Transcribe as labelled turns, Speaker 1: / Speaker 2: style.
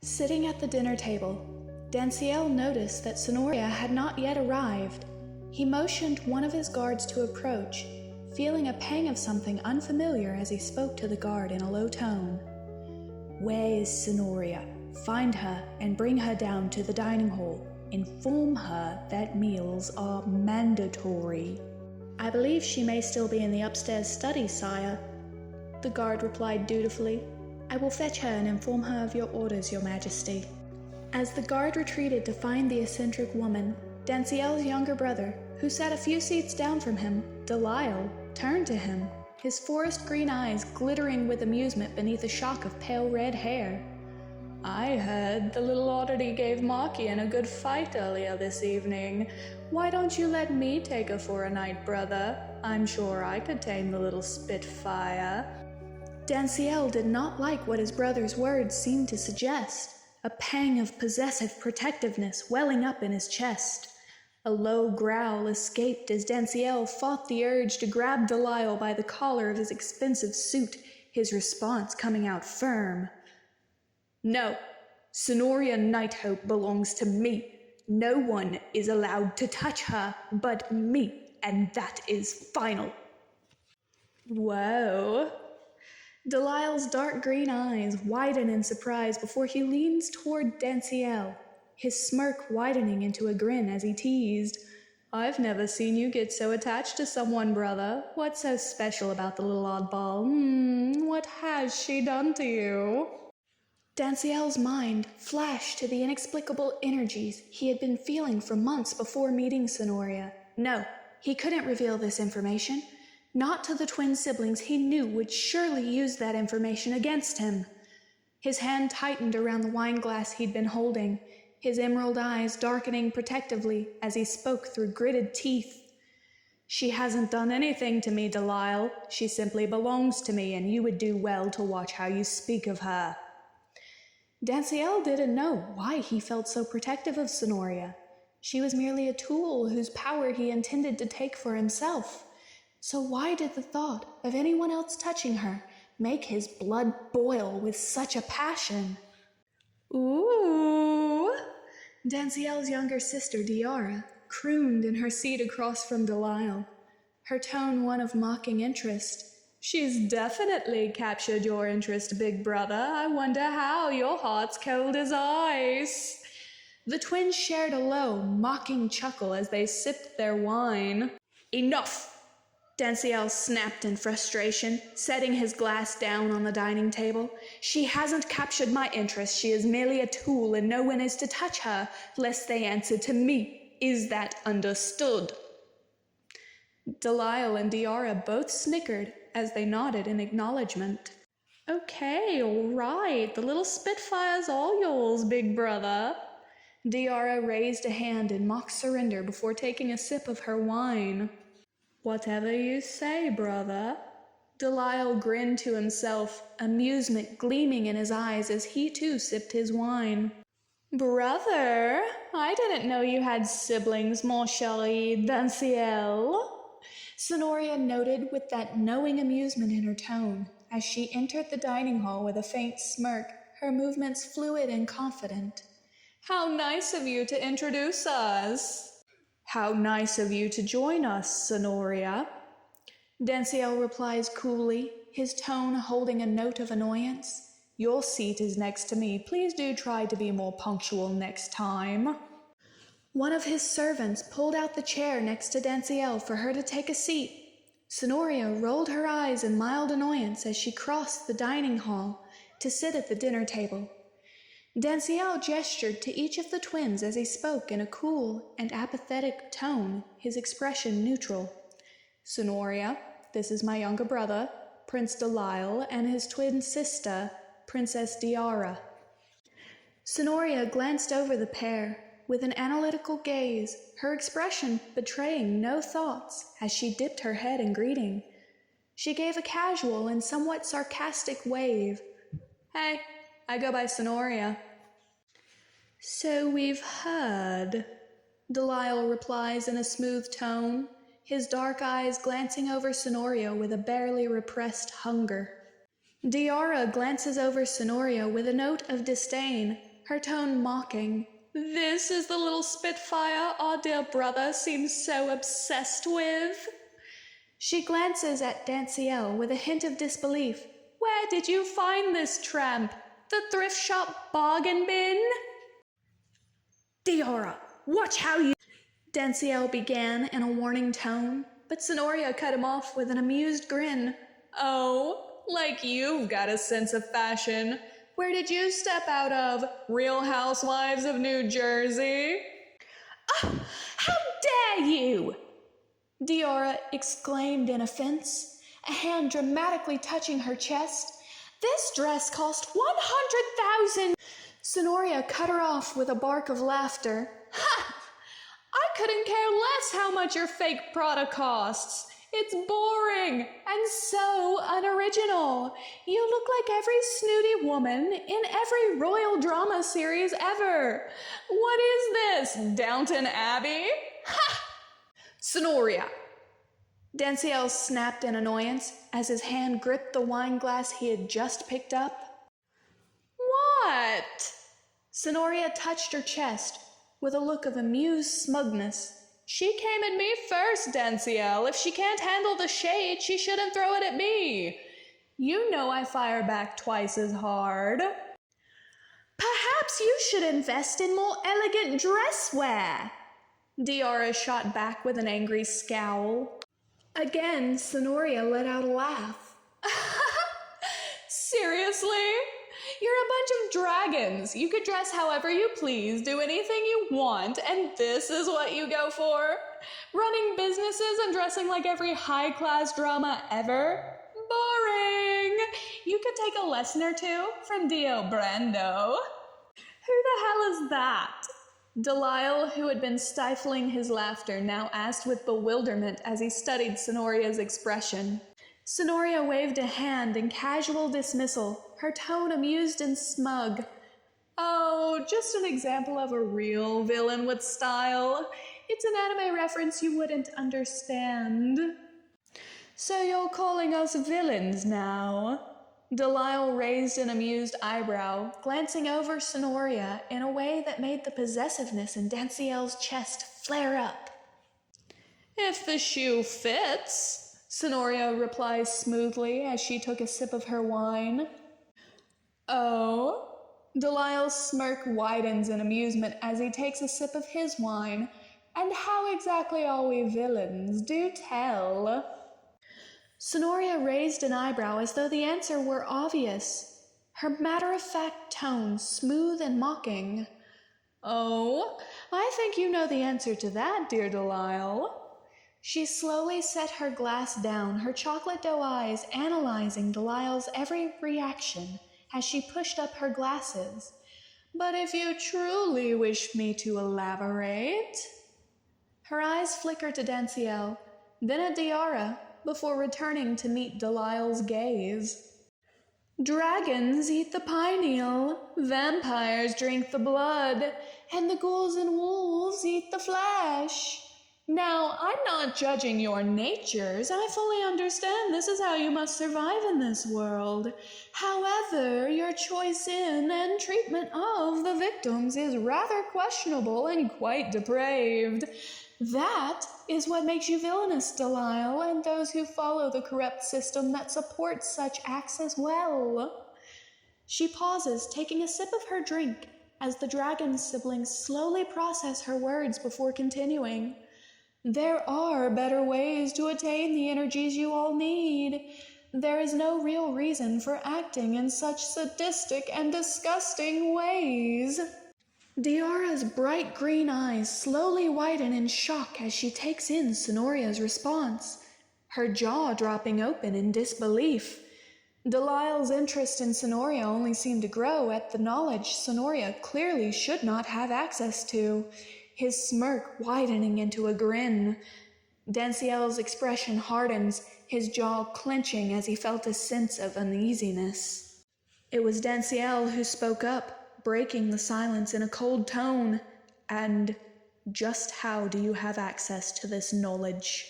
Speaker 1: Sitting at the dinner table, Danciel noticed that Sonoria had not yet arrived. He motioned one of his guards to approach, feeling a pang of something unfamiliar as he spoke to the guard in a low tone. "Where is Sonoria? Find her and bring her down to the dining hall. Inform her that meals are mandatory." "I believe she may still be in the upstairs study, sire," the guard replied dutifully. "I will fetch her and inform her of your orders, your majesty." As the guard retreated to find the eccentric woman, Danciel's younger brother, who sat a few seats down from him, Delisle, turned to him, his forest green eyes glittering with amusement beneath a shock of pale red hair. "I heard the little oddity gave Markian a good fight earlier this evening. Why don't you let me take her for a night, brother? I'm sure I could tame the little spitfire." Danciel did not like what his brother's words seemed to suggest, a pang of possessive protectiveness welling up in his chest. A low growl escaped as Danciel fought the urge to grab Delisle by the collar of his expensive suit, his response coming out firm. "No, Sonoria Nighthope belongs to me. No one is allowed to touch her but me, and that is final." Whoa. Delisle's dark green eyes widen in surprise before he leans toward Danciel, his smirk widening into a grin as he teased, "I've never seen you get so attached to someone, brother. What's so special about the little oddball? What has she done to you?" Danciel's mind flashed to the inexplicable energies he had been feeling for months before meeting Sonoria. No, he couldn't reveal this information. Not to the twin siblings he knew would surely use that information against him. His hand tightened around the wine glass he'd been holding, his emerald eyes darkening protectively as he spoke through gritted teeth. "She hasn't done anything to me, Delisle. She simply belongs to me, and you would do well to watch how you speak of her." Danciel didn't know why he felt so protective of Sonoria. She was merely a tool whose power he intended to take for himself. So why did the thought of anyone else touching her make his blood boil with such a passion? "Ooh!" Danciel's younger sister, Diara, crooned in her seat across from Delisle, her tone one of mocking interest. "She's definitely captured your interest, big brother. I wonder how. Your heart's cold as ice." The twins shared a low, mocking chuckle as they sipped their wine. "Enough!" Danciel snapped in frustration, setting his glass down on the dining table. "She hasn't captured my interest. She is merely a tool, and no one is to touch her, lest they answer to me. Is that understood?" Delisle and Diara both snickered as they nodded in acknowledgement. "Okay, all right. The little spitfire's all yours, big brother." Diara raised a hand in mock surrender before taking a sip of her wine. "Whatever you say, brother." Delisle grinned to himself, amusement gleaming in his eyes as he too sipped his wine. "Brother, I didn't know you had siblings, mon chéri Danciel," Sonoria noted with that knowing amusement in her tone as she entered the dining hall with a faint smirk, her movements fluid and confident. "How nice of you to introduce us." "How nice of you to join us, Sonoria," Danciel replies coolly, his tone holding a note of annoyance. "Your seat is next to me. Please do try to be more punctual next time." One of his servants pulled out the chair next to Danciel for her to take a seat. Sonoria rolled her eyes in mild annoyance as she crossed the dining hall to sit at the dinner table. Danciel gestured to each of the twins as he spoke in a cool and apathetic tone, his expression neutral. "Sonoria, this is my younger brother, Prince Delisle, and his twin sister, Princess Diara." Sonoria glanced over the pair with an analytical gaze, her expression betraying no thoughts as she dipped her head in greeting. She gave a casual and somewhat sarcastic wave. "Hey, I go by Sonoria." "So we've heard," Delisle replies in a smooth tone, his dark eyes glancing over Sonoria with a barely repressed hunger. Diara glances over Sonoria with a note of disdain, her tone mocking. This is the little spitfire our dear brother seems so obsessed with. She glances at Danciel with a hint of disbelief. Where did you find this tramp? The thrift shop bargain bin? Diora, watch how you... Danciel began in a warning tone, but Sonoria cut him off with an amused grin. Oh, like you've got a sense of fashion. Where did you step out of? Real Housewives of New Jersey? Oh, how dare you! Diora exclaimed in offense, a hand dramatically touching her chest. This dress cost 100,000. Sonoria cut her off with a bark of laughter. Ha! I couldn't care less how much your fake Prada costs. It's boring and so unoriginal. You look like every snooty woman in every royal drama series ever. What is this, Downton Abbey? Ha! Sonoria. Danciel snapped in annoyance as his hand gripped the wine glass he had just picked up. What? Sonoria touched her chest with a look of amused smugness. She came at me first, Danciel. If she can't handle the shade, she shouldn't throw it at me. You know I fire back twice as hard. Perhaps you should invest in more elegant dress wear. Diora shot back with an angry scowl. Again, Sonoria let out a laugh. Seriously? You're a bunch of dragons. You could dress however you please, do anything you want, and this is what you go for? Running businesses and dressing like every high-class drama ever? Boring! You could take a lesson or two from Dio Brando. Who the hell is that? Delisle, who had been stifling his laughter, now asked with bewilderment as he studied Sonoria's expression. Sonoria waved a hand in casual dismissal, her tone amused and smug. Oh, just an example of a real villain with style. It's an anime reference you wouldn't understand. So you're calling us villains now? Delisle raised an amused eyebrow, glancing over Sonoria in a way that made the possessiveness in Danciel's chest flare up. If the shoe fits, Sonoria replies smoothly as she took a sip of her wine. Oh? Delisle's smirk widens in amusement as he takes a sip of his wine. And how exactly are we villains? Do tell. Sonoria raised an eyebrow as though the answer were obvious, her matter-of-fact tone smooth and mocking. Oh, I think you know the answer to that, dear Delisle. She slowly set her glass down, her chocolate dough eyes analyzing Delisle's every reaction as she pushed up her glasses. But if you truly wish me to elaborate... Her eyes flickered to Danciel, then at Diora, before returning to meet Delisle's gaze. Dragons eat the pineal, vampires drink the blood, and the ghouls and wolves eat the flesh. Now, I'm not judging your natures. I fully understand this is how you must survive in this world. However, your choice in and treatment of the victims is rather questionable and quite depraved. That is what makes you villainous, Delisle, and those who follow the corrupt system that supports such acts as well. She pauses, taking a sip of her drink, as the dragon siblings slowly process her words before continuing. There are better ways to attain the energies you all need. There is no real reason for acting in such sadistic and disgusting ways. Diora's bright green eyes slowly widen in shock as she takes in Sonoria's response, her jaw dropping open in disbelief. Delisle's interest in Sonoria only seemed to grow at the knowledge Sonoria clearly should not have access to, his smirk widening into a grin. Danciel's expression hardens, his jaw clenching as he felt a sense of uneasiness. It was Danciel who spoke up, breaking the silence in a cold tone. And just how do you have access to this knowledge?